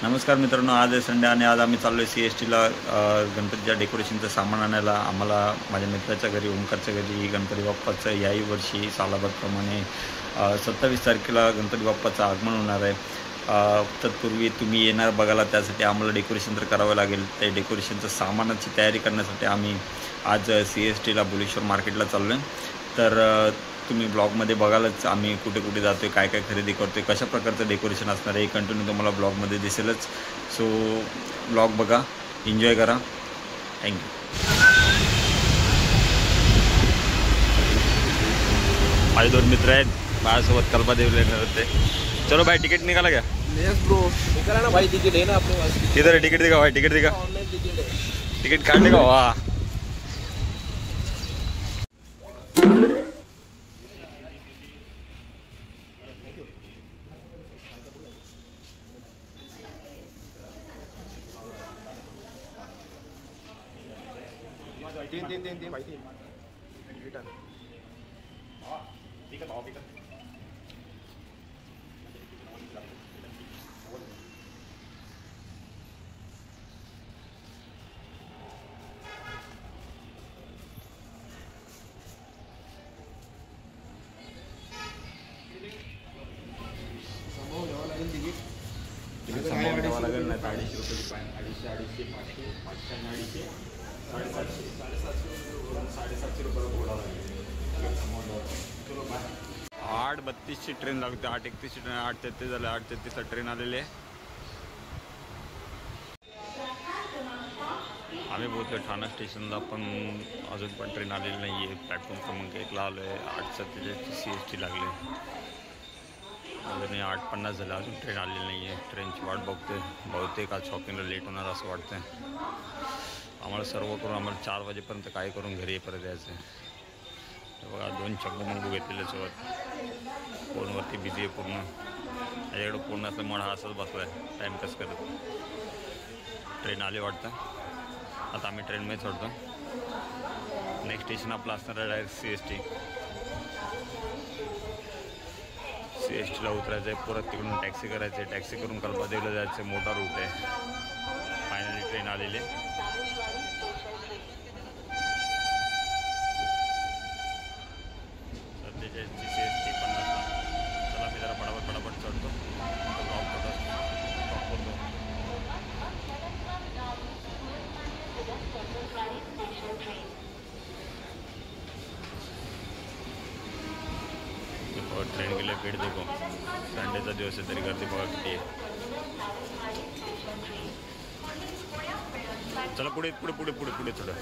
नमस्कार मित्रांनो, आज आहे संडे आणि आज आम्ही चाललो आहे CSTला गणपतीच्या डेकोरेशनचं सामान आणायला। आम्हाला माझ्या मित्राच्या घरी ओंकारच्या घरी गणपती बाप्पाचं याही वर्षी सालाबादप्रमाणे 27 तारखेला गणपती बाप्पाचं आगमन होणार आहे। तत्पूर्वी तुम्ही येणार बघायला, त्यासाठी आम्हाला डेकोरेशन तर करावं लागेल। ते डेकोरेशनचं सामानाची तयारी करण्यासाठी आम्ही आज CSTला बुलेश्वर मार्केटला चाललो आहे। तर तुम्ही ब्लॉगमध्ये बघालच आम्ही कुठे कुठे जातोय, काय काय खरेदी करतोय, कशा प्रकारचं डेकोरेशन असणार आहे, कंटिन्यू तुम्हाला ब्लॉगमध्ये दिसेलच। सो ब्लॉग बघा, एन्जॉय करा। थँक्यू। माझे दोन मित्र आहेत, माझ्यासोबत कल्पादेवी लेणार होते। चलो भाई, टिकट निकाला क्या? यस ब्रो, निकाला ना भाई, टिकट है ना अपने पास। किधर है टिकट? दिखा भाई, टिकट दिखा। ऑनलाइन टिकट है, टिकट काटने का। वाह, तीन भाई, तीन रिटर्न। ठीक है भाव, ठीक है। समोर घ्यावं लागेल तिकीट। तिकीट समोर घ्यावं लागेल, नाही तर 250 रुपये फाईन। 250, 500, 500 आणि 250, 750, 750 रुपये बोला लागेल। चलो बाय। 8:32ची ट्रेन लागते, 8:31ची ट्रेन, 8:33 झालं, 8:33ला ट्रेन आलेली आहे। आम्ही पोहोचलो ठाणा स्टेशनला, पण अजून पण ट्रेन आलेली नाही आहे। प्लॅटफॉर्म क्रमांक 1ला आलो आहे। 8:47ची CST लागले, अजून 8:50 झालं, अजून ट्रेन आलेली नाही आहे। ट्रेनची वाट बघतोय, बहुतेक आज शॉपिंगला लेट होणार असं वाटतंय आम्हाला। सर्व करून आम्हाला 4 वाजेपर्यंत काय करून घरी परत यायचं आहे। बघा, 2 चंगू घेतलेले सोबत, फोनवरती बिझी आहे पूर्ण। याच्याकडे पूर्ण असल्यामुळे हा असंच बसला आहे टाईमपास करत। ट्रेन आली वाटतं, आता आम्ही ट्रेनमध्ये चढतो। नेक्स्ट स्टेशन आपलं असणार आहे डायरेक्ट CSTला उतरायचं आहे, परत तिकडून टॅक्सी करायचं आहे, टॅक्सी करून कल्पादेवीला जायचं आहे। मोठा रूट आहे। फायनली ट्रेन आलेली आहे। सध्याची CST 50ला। चला मी जरा पटापट चढतो, ब्लॉग करतो। ट्रेन के लिए भीड़ देखो, संडेचा दिवस आहे तरी गर्दी बघा किती आहे। चला पुढे पुढे पुढे पुढे पुढे थोडं।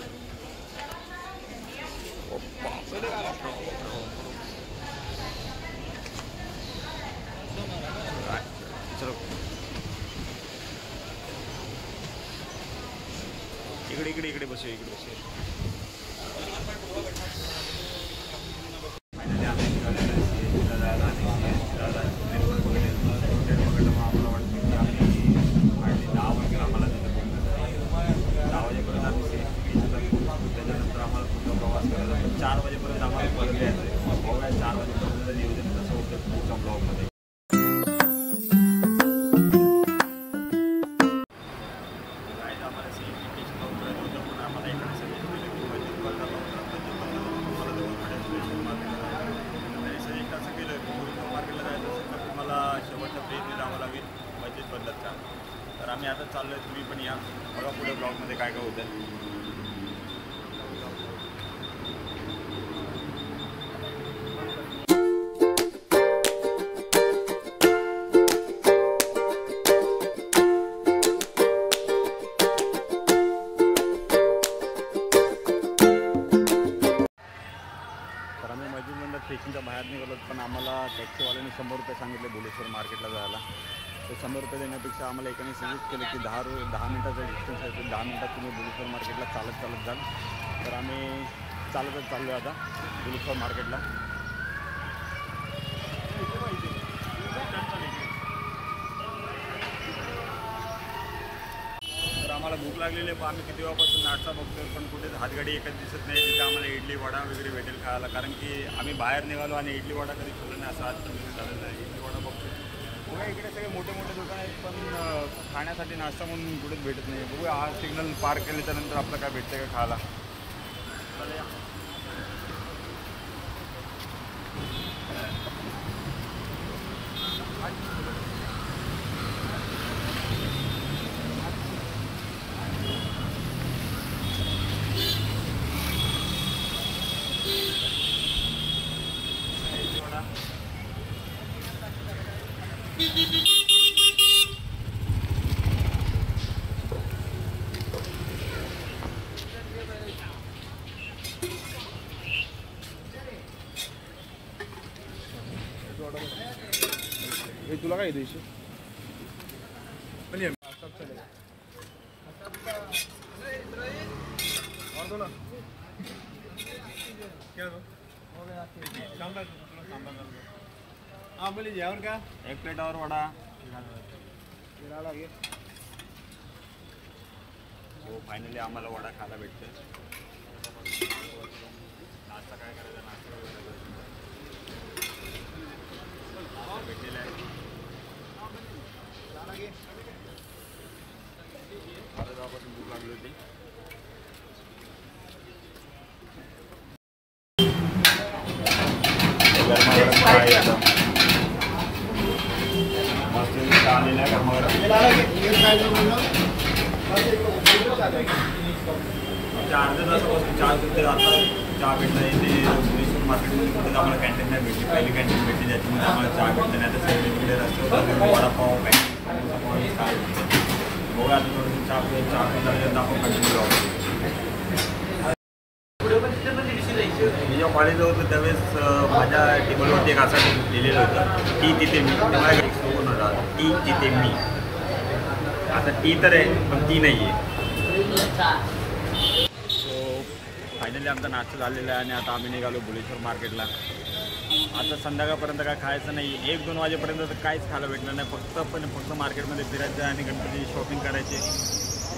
चलो इकडे इकडे इकडे बसूया, इकडे बसूया। तर आम्ही आता चाललो आहे, तुम्ही पण या, बघा पुढे ब्लॉगमध्ये काय काय होतं। तर आम्ही मस्जिदमधून स्टेशनच्या बाहेर निघालो, पण आम्हाला टॅक्सीवाल्याने 100 रुपये सांगितले बुलेश्वर मार्केटला जायला। तर 100 रुपये देण्यापेक्षा आम्हाला एकाने सजेस्ट केलं की 10 मिनिटाचा डिस्टन्स आहे, 10 मिनिटात तुम्ही बुलेश्वर मार्केटला चालत जाल। तर आम्ही चालतच चाललो आता बुलेश्वर मार्केटला। तर आम्हाला भूक लागलेली आहे, आम्ही किती वेळापासून नाश्ता बघतोय, पण कुठे हातगाडी एकच दिसत नाही जिथे आम्हाला इडली वडा वगैरे भेटेल खायला। कारण की आम्ही बाहेर निघालो आणि इडली वडा कधी खाल्लं नाही, असं आज झालेलं आहे। इडली वडा बघतोय, बघा इकडे सगळे मोठे मोठे दुकान आहेत, पण खाण्यासाठी नाश्ता म्हणून कुठेच भेटत नाही. बघूया हा सिग्नल पार केल्याच्या नंतर आपलं काय भेटतं का खायला. हे तुला काय द्यायचे हाँ बोलिए और क्या 1 प्लेट और वडा. हो फायनली आम्हाला वडा खायला भेटते. नाश्ता काय करायचा नाश्ता भेटलेला आहे. आता जेव्हापासून भूक लागली होती. आलेला आहे अर्ध्या तासापासून चहा ते आता चहा भेटला येते. भुवनेश्वर मार्केटमध्ये कुठेच आम्हाला कॅन्टीन नाही भेटली. पहिली कॅन्टीन भेटली ज्याच्यामध्ये आम्हाला चहा भेटला नाही. आता सगळीकडे रस्त्यावर वडापाव कॅन्टीन चहा भेटते. बघा आता थोडंसं चहा पिऊन झाल्यानंतर आपण कंटिन्यू राहू. मी जेव्हा कॉलेजला होतो त्यावेळेस माझ्या टेबलवरती एक असं लिहिलेलं होतं टी तिथे मी. तेव्हा एक स्लोगन होता टी तिथे मी. आता टी तर आहे पण ती नाही आहे. सो फायनली आमचा नाश्ता झालेला आहे आणि आता आम्ही निघालो भुवनेश्वर मार्केटला. आता संध्याकाळपर्यंत काय खायचं नाही. 1-2 वाजेपर्यंत तर काहीच खायला भेटणार नाही. फक्त मार्केटमध्ये फिरायचं आणि गणपती शॉपिंग करायची.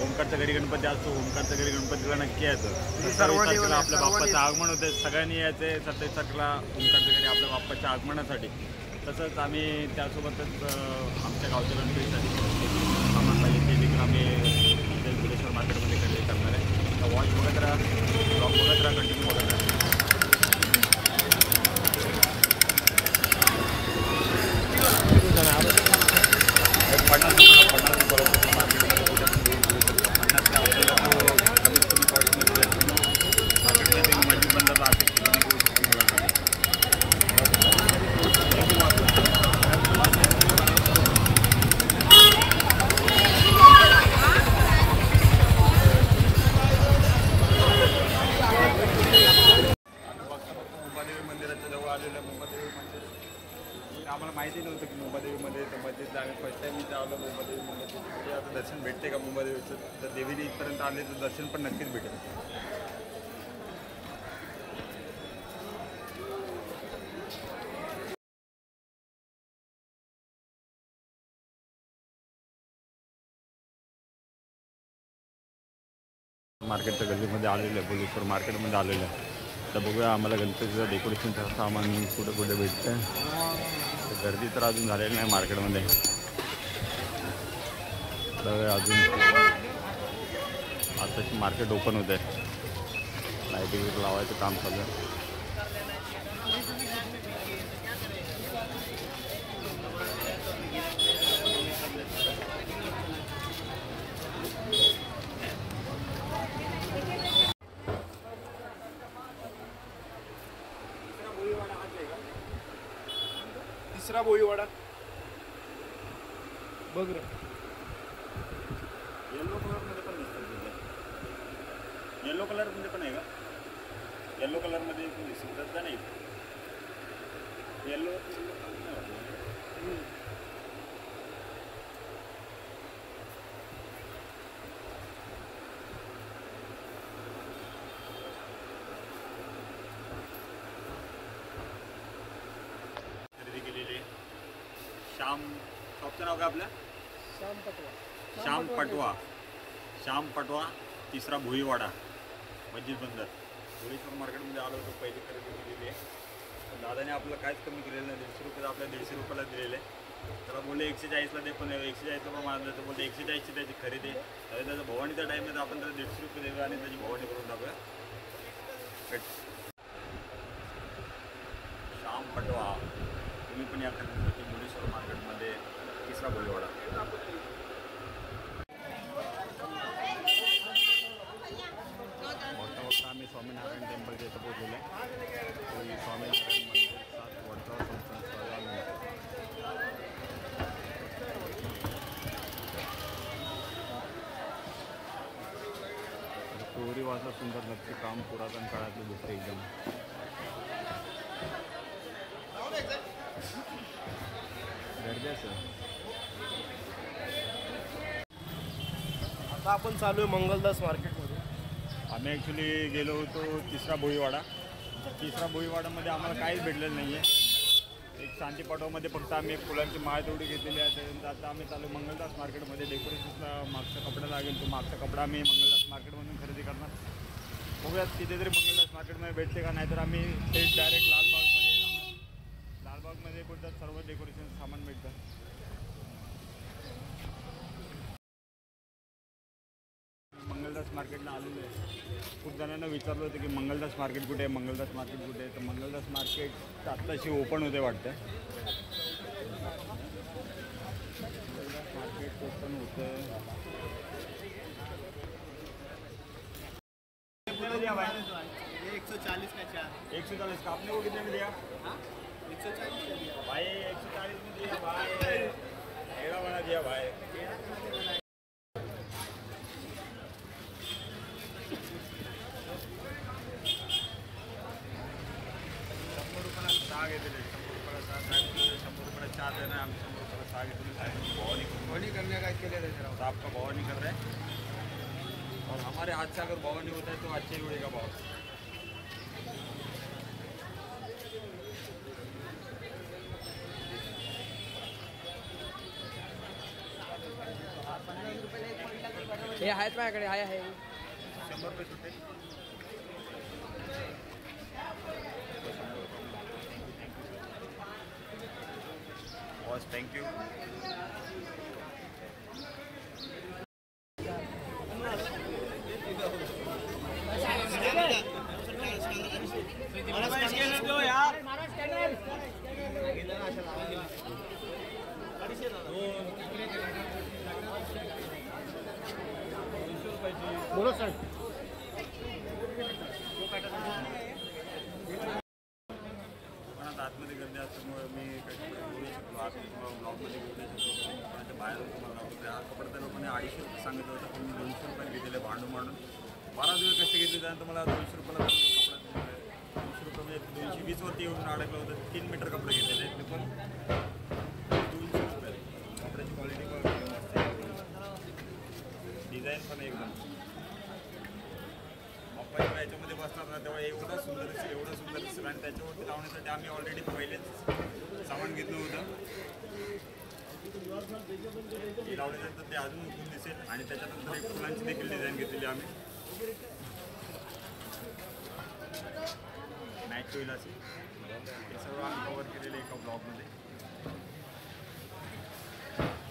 ओमकारच्या घरी गणपती असतो. ओमकारच्या घरी गणपतीला नक्की यायचं. 27 तारखेला आपल्या बाप्पाचं आगमन होते. सगळ्यांनी यायचं आहे 27 तारखेला ओमकारच्या घरी आपल्या बाप्पाच्या आगमनासाठी. तसंच आम्ही त्यासोबतच आमच्या गावच्या गणपतीसाठी सामान पाहिजे ते देखील आम्ही भुवनेश्वर मार्केटमध्ये खरेदी करणार आहे. तर वॉच बघत राहा, ब्लॉग बघत राहा, कंटिन्यू बघत राहा. आम्हाला माहिती नव्हतं की मुंबादेवीमध्ये तर मस्जिद आम्ही फर्स्ट टाईम इथं आलो मुंबादेवी मंदिर. आता दर्शन भेटते का मुंबादेवीचं. तर देवीने इथपर्यंत आले तर दर्शन पण नक्कीच भेटेल. मार्केटच्या गल्लीमध्ये आलेलं आहे. भुवनेश्वर मार्केटमध्ये आलेलं आहे. तर बघूया आम्हाला गणपतीचं डेकोरेशनचं सामान कुठे कुठे भेटतं. गर्दी तर अजून झालेली नाही मार्केटमध्ये. तर अजून आताची मार्केट ओपन होते. लाईट लावायचं काम चालू आहे. तिसरा बोईवाडा बघ रे. येलो कलरमध्ये पण दिसतं. येलो कलरमध्ये पण आहे का? येलो कलरमध्ये दिसत नाही. येलो श्याम शॉपचं नाव काय आपलं? श्याम पटवा तिसरा भुईवाडा मस्जिद बंदर. भुवनेश्वर मार्केटमध्ये आलो होतो. पहिली खरेदी केलेली आहे. दादाने आपलं काहीच कमी केलेलं नाही. 150 रुपये आपल्या 150 रुपयाला दिलेले आहे. त्याला बोलले 140ला दे, पण 140ला पण मानलं तर बोलते 140ची त्याची खरेदी आहे. तर त्याचा भवानीचा टाईम आहे तर आपण त्याला 150 रुपये देऊया आणि त्याची भवानी करून टाकूया. श्याम पटवा, तुम्ही पण या खरेदीसाठी मुलेश्वर मार्केटमध्ये तिसरा भोईवाडा. मोठा आम्ही स्वामीनारायण टेम्पलच्या इथं पोहोचलेलो आहे. स्वामीनारायण मंदिर 7 वडगाव संस्थान. चोरी वाजता सुंदर नक्षी काम पुरातन काळातलं दुसरं एकदम. गरजेचं. आता आपण चालू आहे मंगलदास मार्केटमध्ये. आम्ही ॲक्च्युली गेलो होतो तिसरा भोईवाडा. तिसरा भोईवाडामध्ये आम्हाला काहीच भेटलेलं नाही आहे. एक शांतीपाटोमध्ये फक्त आम्ही एक फुलांची माळ तेवढी घेतलेली आहे. त्यानंतर आता आम्ही चालू मंगलदास मार्केटमध्ये. डेकोरेशनचा मागचा कपडा लागेल, तो मागचा कपडा आम्ही मंगलदास मार्केटमधून खरेदी करणार. बघूयात तिथे तरी मंगलदास मार्केटमध्ये भेटते का, नाहीतर आम्ही थेट डायरेक्ट लालबागमध्ये जाणार. लालबागमध्ये कोणतं सर्व डेकोरेशनचं सामान भेटतं. मंगलदास मार्केटला आलेलो आहे. खूप जणांना विचारलं होतं की मंगलदास मार्केट कुठे आहे, मंगलदास मार्केट कुठे आहे. तर मंगलदास मार्केट आत्ताशी ओपन होते वाटतं. मंगलदास मार्केट ओपन होतं. 140 का 4. 140 का आपने को कितने में दिया? 140 भाई 140 में दिया भाई. एड़ा बना दिया भाई. सहा घेतले. 100 रुपयाला 6 सांगितले. 100 रुपयाला 4 देना. आम्ही 100 रुपयाला 6 घेतले. भवानी करने का इसके लिए तो आपका भवानी कर रहे हैं और हमारे हाथ से अगर भवानी होता है तो अच्छे ही उड़ेगा भाव. हे आहेत माझ्याकडे. आहे 100 रुपये सुट्टे. Boss thank you. बोलो सर. आतमध्ये गर्दी असल्यामुळे मी काही बोलू शकतो. आज ब्लॉगमध्ये बोलू शकतो. कोणाच्या बाहेर तुम्हाला होते. हा कपडा त्या लोकांनी 250 रुपये सांगितलं होतं, पण मी 200 रुपये घेतलेले भांडून मांडून. 12 दिवस कष्ट घेतले. त्यानंतर मला 200 रुपयाला कपडा. 200 रुपये म्हणजे 220वरती येऊन अडकलं होतं. 3 मीटर कपडे घेतलेले आहेत. ते पण 200 रुपये. कपड्याची क्वालिटी पण मस्त आहे. डिझाईन पण एकदम. बाप्पा जेव्हा याच्यामध्ये बसतात ना तेव्हा एवढं सुंदर दिसेल. आणि त्याच्यावरती लावण्यासाठी आम्ही ऑलरेडी पहिलेच सामान घेतलं होतं. लावल्यानंतर ते अजून उठून दिसेल. आणि त्याच्यानंतर एक फुलांची देखील डिझाईन घेतलेली आम्ही. मॅच होईल असे हे सर्व आम्ही कवर केलेले एका ब्लॉगमध्ये.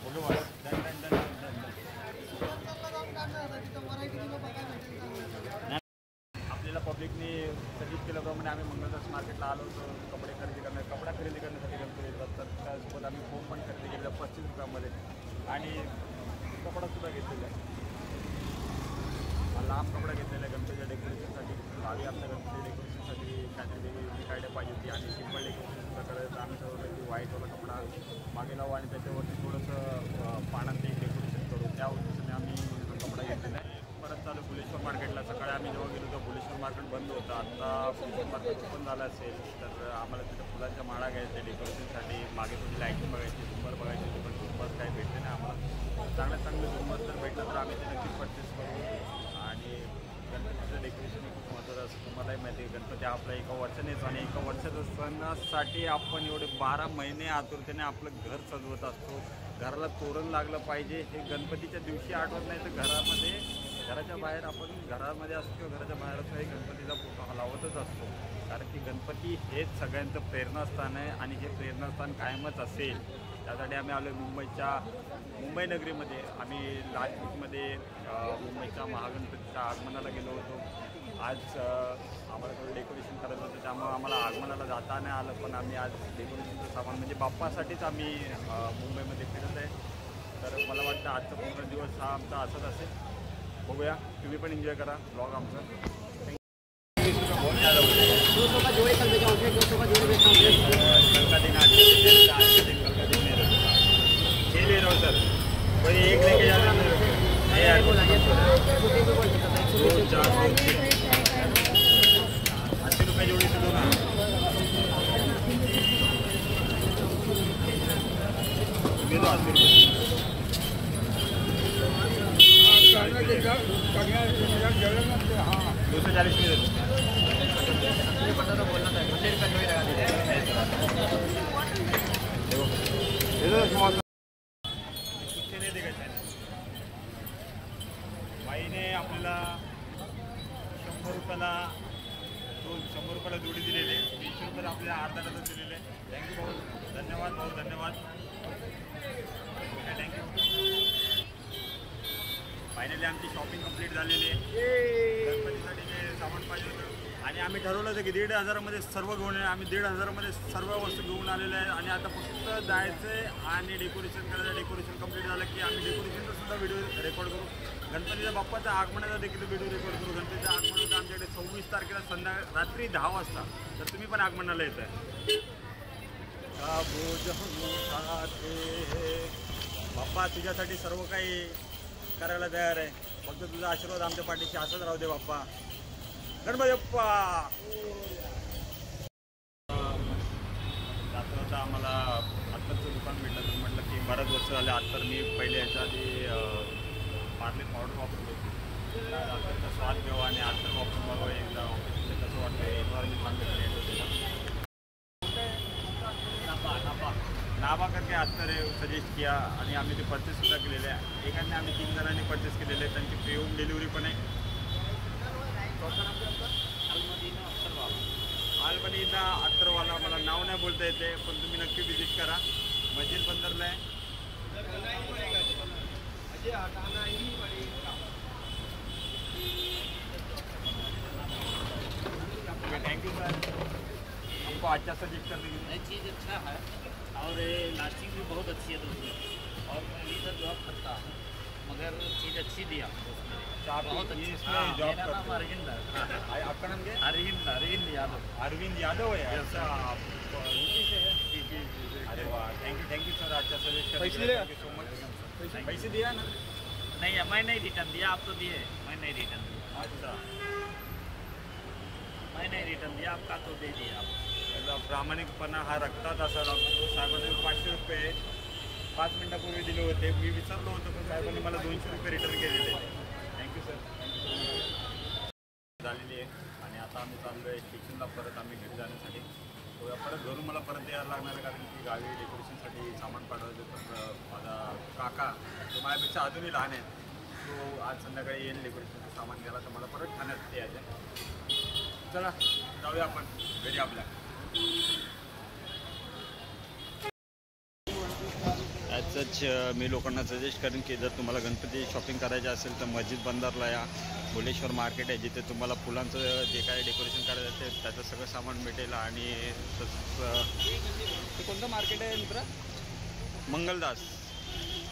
बोलू आपल्याला पब्लिकने सजेस्ट केल्याप्रमाणे आम्ही मंगलदास मार्केटला आलो होतो कपडा खरेदी करण्यासाठी गणपती येतात. तर त्यासोबत आम्ही फोम पण खरेदी केलेला 35 रुपयामध्ये. आणि कपडासुद्धा घेतलेला आहे. लांब कपडा घेतलेला आहे गणपतीच्या डेकोरेशनसाठी. गावी आमच्या गणपती डेकोरेशनसाठी काहीतरी वेगळी कायडे पाहिजे होती. आणि सिम्पल डेकोरेशनसुद्धा करायचं. आम्ही ठरवलं की व्हाईटवाला कपडा मागे लावू आणि त्याच्यावरती थोडंसं पानांचे डेकोरेशन करू. त्या उद्देशाने आम्ही कपडा घेतलेला आहे. परत चालू भुलेश्वर मार्केटला. सकाळी आम्ही जेव्हा गेलो तर भुलेश्वर मार्केट बंद होतं. आता भुलेश्वर मार्केट ओपन झालं असेल तर आम्हाला तिथं फुलांच्या माळा घ्यायच्या डेकोरेशनसाठी. मागे थोडी लाईटिंग बघायची, झुंबर बघायची होती, पण झुंबर काही भेटले नाही आम्हाला. चांगलं झुंबर जर भेटलं तर आम्ही ते नक्कीच परचेस करू. आणि गणपतीचं डेकोरेशन खूप महत्त्वाचं असतं. तुम्हालाही माहिती आहे गणपती आपला एका वर्षानेच आणि एका वर्षाच्या सणासाठी आपण एवढे 12 महिने आतुरतेने आपलं घर सजवत असतो. घराला तोरण लागलं पाहिजे हे गणपतीच्या दिवशी आठवत नाही तर घराच्या बाहेर आपण घरामध्ये असतो किंवा घराच्या बाहेर असतो हे गणपतीचा फोटो लावतच असतो. कारण की गणपती हेच सगळ्यांचं प्रेरणास्थान आहे आणि हे प्रेरणास्थान कायमच असेल त्यासाठी आम्ही आलो मुंबई नगरीमध्ये. आम्ही लालपीठमध्ये मुंबईच्या महागणपतीच्या आगमनाला गेलो होतो. आज आम्हाला थोडं डेकोरेशन करायचं होतं, त्यामुळे आम्हाला आगमनाला जाता नाही आलं, पण आम्ही आज डेकोरेशनचं सामान म्हणजे बाप्पासाठीच आम्ही मुंबईमध्ये फिरत आहे. तर मला वाटतं आजचा पूर्ण दिवस हा आमचा असाच असेल. बघूया, तुम्ही पण एन्जॉय करा ब्लॉग आमचा. कल का दिन आज के दिन कल का दिन नहीं रहता. 6 ले रहा हूँ सर, वही एक लेके जा रहा है यार. 2 4 80 रुपये जोड़ी से दो ना. दे दो 80 रुपये. 240 में दे दो. कुठे नाही देखायचं आहे. बाईने आपल्याला 100 रुपयाला जोडी दिलेली आहे. 20 रुपयाला आपल्याला अर्धा डझन दिलेले आहे. थँक्यू भाऊ, धन्यवाद भाऊ, धन्यवाद. Okay, thank you. फायनली आमची शॉपिंग कंप्लीट झालेली आहे. गणपतीसाठी जे सामान पाहिजे होतं आणि आम्ही ठरवलं होतं की 1,500मध्ये सर्व घेऊन आहे. आम्ही 1,500मध्ये सर्व वस्तू घेऊन आलेल्या आहे आणि आता फक्त जायचं आहे आणि डेकोरेशन करायचं. डेकोरेशन कंप्लीट झालं की आम्ही डेकोरेशनचा सुद्धा व्हिडिओ रेकॉर्ड करू. गणपतीच्या बाप्पाच्या आगमनाचा देखील व्हिडिओ रेकॉर्ड करू. गणपतीच्या आगमनाचा आमच्याकडे 26 तारखेला रात्री 10 वाजता. तर तुम्ही पण आगमनाला येत आहे. बाप्पा तुझ्यासाठी सर्व काही करायला तयार आहे. फक्त तुझा आशीर्वाद आमच्या पाठीशी असंच राहू दे बाप्पा. गणपती बाप्पा. जाता आम्हाला अत्तरचं दुकान भेटलं. तर म्हटलं की बऱ्याच वर्ष झाले अत्तर मी पहिले याच्या आधी पार्ले पावडर वापरतो. अत्तरचा स्वाद घ्यावा आणि अत्तर वापरून बघावं एकदा ऑफिसमध्ये कसं वाटतं. एक बार मी सांगितलं नाबा करके अत्तर सजेस्ट किया आणि आम्ही ते परचेससुद्धा केलेले आहे. एकाने आम्ही 3 जणांनी परचेस केलेले आहे. त्यांची फ्री होम डिलिव्हरी पण आहे. अल्मदीना अत्तरवाला. मला नाव नाही बोलता येते, पण तुम्ही नक्की विजिट करा. मस्जिद बंदरला आहे. थैंक यू सर, हमको अच्छा सजेस्ट करने के लिए. चीज़ अच्छा है और लास्टिंग भी बहुत अच्छी है दोस्तों. और मैं इधर जॉब करता हूँ मगर चीज़ अच्छी दी आपको. बहुत अच्छी. इसमें जॉब मेरा नाम अरविंद है. आपका नाम क्या है? अरविंद यादव. अरविंद यादव है. अच्छा, आप यूपी से है? जी. अरे वाह, थैंक यू सर, अच्छा सजेस्ट करने के लिए. Thank you so much. पैसे दिया ना? नहीं, मैं नहीं रिटर्न दिया. आप तो दिए, मैं नहीं रिटर्न दिया. अच्छा, मैं नहीं रिटर्न दिया. आपका तो दे दिया आप. त्याचा प्रामाणिकपणा हा रक्तात असा लागतो. साहेबांनी 500 रुपये 5 मिनिटापूर्वी दिले होते. मी विसरलो होतो, पण साहेबांनी मला 200 रुपये रिटर्न केलेले. Thank you sir. झालेली आहे आणि आता आम्ही चाललो आहे स्टेशनला परत आम्ही घरी जाण्यासाठी. परत घरून मला परत यायला लागणार आहे, कारण की गावी डेकोरेशनसाठी सामान पाठवायचं. तर माझा काका जो माझ्यापेक्षा अजूनही लहान आहे, तो आज संध्याकाळी येईल डेकोरेशनचं सामान घ्यायला. तर मला परत ठाण्यात यायचं आहे. चला जाऊया आपण घरी आपल्या. ॲजच मी लोकांना सजेस्ट करेन की जर तुम्हाला गणपती शॉपिंग करायचे असेल तर मस्जिद बंदरला या. भुलेश्वर मार्केट आहे, जिथे तुम्हाला फुलांचं जे काय डेकोरेशन करायचं असेल त्याचं सगळं सामान भेटेल. आणि तसंच ते कोणतं मार्केट आहे मित्र? मंगलदास.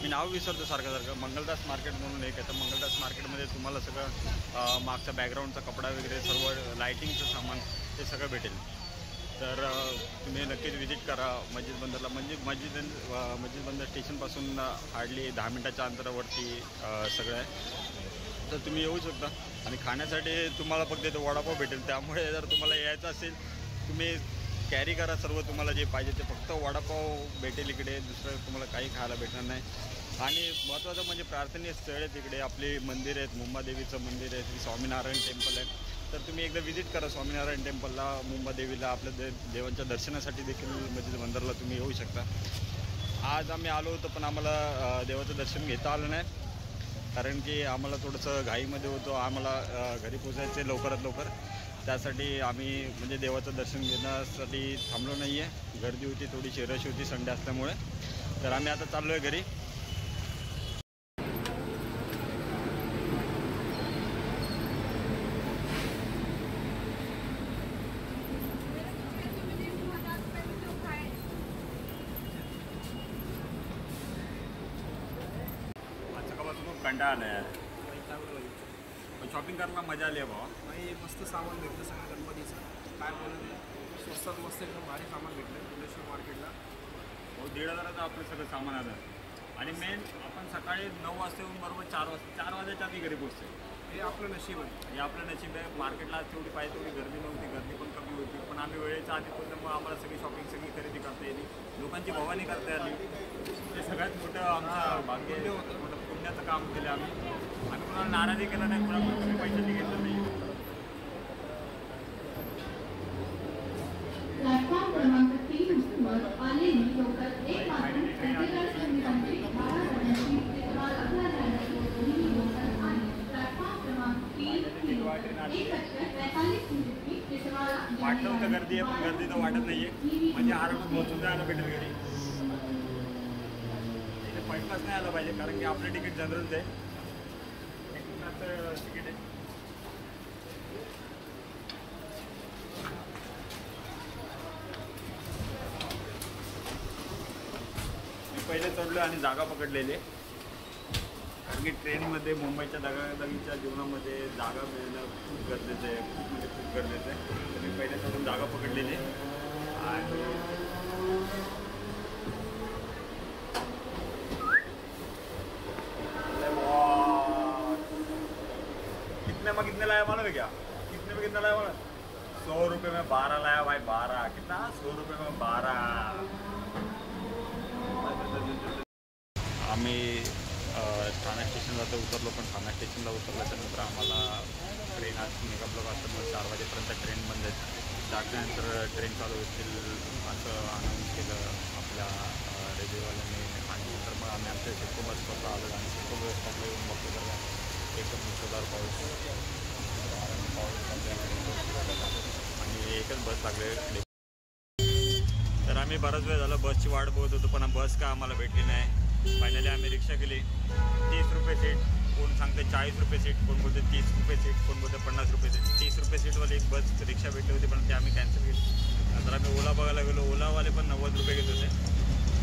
मी नाव विसरतो सारखं. मंगलदास मार्केट म्हणून एक आहे. तर मंगलदास मार्केटमध्ये तुम्हाला सगळं मागचा बॅकग्राऊंडचा कपडा वगैरे सर्व लायटिंगचं सामान ते सगळं भेटेल. तर तुम्ही नक्कीच विजिट करा मस्जिद बंदरला. मस्जिद बंदर स्टेशनपासून हार्डली 10 मिनिटाच्या अंतरावरती सगळं आहे. तर तुम्ही येऊ शकता. आणि खाण्यासाठी तुम्हाला फक्त इथं वडापाव भेटेल. त्यामुळे जर तुम्हाला यायचं असेल तुम्ही कॅरी करा सर्व तुम्हाला जे पाहिजे ते. फक्त वडापाव भेटेल इकडे, दुसरं तुम्हाला काही खायला भेटणार नाही. आणि महत्त्वाचं म्हणजे प्रार्थनीय स्थळ आहे तिकडे. आपले मंदिर आहेत, मुंबादेवीचं मंदिर आहे, श्री स्वामीनारायण टेम्पल आहे. तर तुम्ही एकदा विजिट करा स्वामीनारायण टेम्पलला, मुंबादेवीला. आपल्या देवांच्या दर्शनासाठी देखील मस्जिद बंदरला तुम्ही येऊ शकता. आज आम्ही आलो होतो पण आम्हाला देवाचं दर्शन घेता आलं नाही, कारण की आम्हाला थोडंसं घाईमध्ये होतो. आम्हाला घरी पोचायचे लवकरात लवकर. त्यासाठी आम्ही म्हणजे देवाचं दर्शन घेण्यासाठी थांबलो नाही आहे. गर्दी होती, थोडीशी रश होती संडे असल्यामुळे. तर आम्ही आता चाललो आहे घरी. खूप कंटाळा आला यार. शॉपिंग करायला मजा आली आहे भावा. नाही मस्त सामान भेटलं सगळं गणपतीचं. काय बोलत स्वस्तात मस्त एकदम भारी सामान भेटलं भुवनेश्वर मार्केटला. 1,500 आपलं सगळं सामान आलं. आणि मेन आपण सकाळी 9 वाजता येऊन बरोबर 4 वाजायच्या आधी घरी पोहोचतो. हे आपलं नशीब आहे. हे आपलं नशीब आहे. मार्केटला आज तेवढी पाहिजे तेवढी गर्दी नव्हती, गर्दी पण कमी होती. पण आम्ही वेळेच्या आधी पोहोचल्यामुळे आम्हाला सगळी शॉपिंग सगळी खरेदी करता येईल, लोकांची भवानी करता आली. ते सगळ्यात मोठं आमचं भाग्य होतं, मोठं पुण्याचं काम केलं आम्ही. आम्ही कोणाला नाराजी केला नाही, कोणाकडून कमी पैशाची घेतलं नाही. प्लॅटफॉर्म क्रमांक 3 वर आलेली लोकल 1 पासून चंदीगड संस्थांची 12 वाजण्याची तुम्हाला जाण्याची ही लोकल आहे. प्लॅटफॉर्म क्रमांक 3 वाटलं होतं गर्दी आहे, पण गर्दी तर वाटत नाही आहे. म्हणजे आरामात पोहोचून जायला भेटेल घरी. इथे पैपास नाही आलं पाहिजे, कारण की आपलं तिकीट जनरलच आहे. तिकीट आहे. पहिले चढलो आणि जागा पकडलेली, कारण की ट्रेनमध्ये मुंबईच्या दगादगीच्या जीवनामध्ये जागा मिळणं खूप गरजेचं आहे, खूप म्हणजे खूप गरजेचं आहे. तर मी पहिले चढून जागा पकडलेली आणि कितने लाया मालूम है क्या? कितने में कितना लाया मालूम? 100 रुपये में 12 लाया भाई. 12 कितना? 100 रुपये में 12. आम्ही ठाणे स्टेशनला तर उतरलो, पण ठाणे स्टेशनला उतरल्याच्यानंतर आम्हाला ट्रेन आज मेगा ब्लॉक असल्यामुळे 4 वाजेपर्यंत ट्रेन बंद आहे. त्यानंतर ट्रेन चालू होतील असं अनाऊन्स केलं आपल्या रेल्वेवाल्यांनी. आणि नंतर मग आम्ही आमच्या सिडको बस स्टॉपला आलो आणि सिडको बस स्टॉपला येऊन बघतो तर एकदम मुसळधार पाऊस आणि एकच बस लागले. तर आम्ही बराच वेळ झालं बसची वाट बघत होतो, पण बस का आम्हाला भेटली नाही. फायनली आम्ही रिक्षा केली. 30 रुपये सीट, कोण सांगते 40 रुपये सीट, कोण बोलते 30 रुपये सीट, कोण बोलते 50 रुपये सीट. 30 रुपये सीटवाली एक बस रिक्षा भेटली होती, पण ते आम्ही कॅन्सल केली. नंतर आम्ही ओला बघायला गेलो. ओलावाले पण 90 रुपये घेत होते.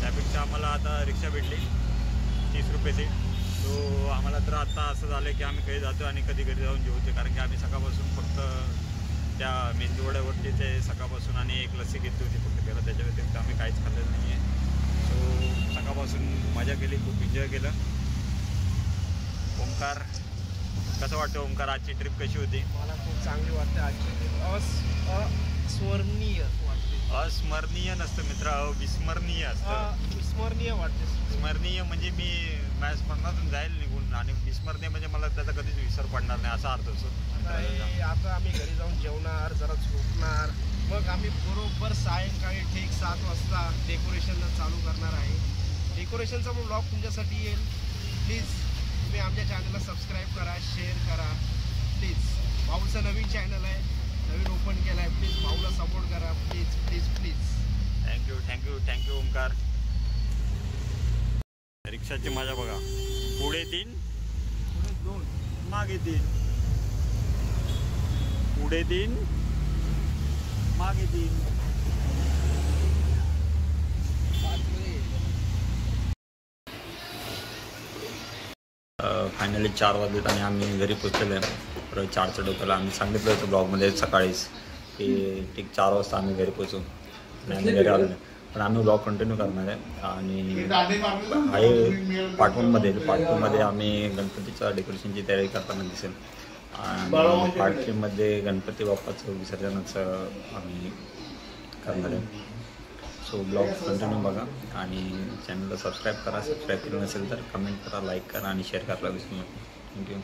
त्यापेक्षा आम्हाला आता रिक्षा भेटली 30 रुपये सीट. तो आम्हाला तर आता असं झालं की आम्ही कधी जातो आणि कधी घरी जाऊन जेवतो, कारण की आम्ही सकाळपासून फक्त त्या मेंदूवड्यावरती ते सकाळपासून आणि एक लस्सी घेतली होती फक्त त्याला. त्याच्या व्यतिरिक्त आम्ही काहीच खाल्लेलं नाही आहे. सो सकाळपासून मजा केली, खूप एन्जॉय केलं. ओंकार, कसं वाटतं ओंकार, आजची ट्रिप कशी होती? मला खूप चांगली वाटते आजची ट्रिप. अस्मरणीय वाटते. अस्मरणीय नसतं मित्र, अविस्मरणीय असतं. विस्मरणीय वाटते. स्मरणीय म्हणजे मी माझ्या स्मरणातून जाईल निघून, आणि विस्मरणीय म्हणजे मला त्याचा कधीच विसर पडणार नाही असा अर्थ असतो. आता आम्ही घरी जाऊन जेवणार, जरा झोपणार, मग आम्ही बरोबर सायंकाळी ठीक 7 वाजता डेकोरेशनला चालू करणार आहे. डेकोरेशनचा मग ब्लॉग तुमच्यासाठी येईल. प्लीज तुम्ही आमच्या चॅनलला सबस्क्राईब करा, शेअर करा प्लीज. भाऊचं नवीन चॅनल आहे, नवीन ओपन केलं आहे. प्लीज भाऊला सपोर्ट करा please please please. Thank you Omkar. रिक्षाची मजा बघा. पुढे 3 पुढे 2 मागे 3, पुढे 3 मागे 3. फायनली 4 वाजलेत आणि आम्ही घरी पोचलेलो आहे. बरोबर 4च्या डोक्याला आम्ही सांगितलं होतं ब्लॉगमध्ये सकाळीच की ठीक 4 वाजता आम्ही घरी पोचू आणि आम्ही घरी आलो नाही. पण आम्ही ब्लॉग कंटिन्यू करणार आहे. आणि आहे पार्ट 1मध्ये आम्ही गणपतीच्या डेकोरेशनची तयारी करताना दिसेल. आणि पार्ट 3मध्ये गणपती बाप्पाचं विसर्जनाचं आम्ही करणार आहे. सो ब्लॉग कंटिन्यू बघा आणि चॅनलला सबस्क्राईब करा. सबस्क्राईब केलं नसेल तर कमेंट करा, लाईक करा आणि शेअर करायला विसरू नका. थँक्यू.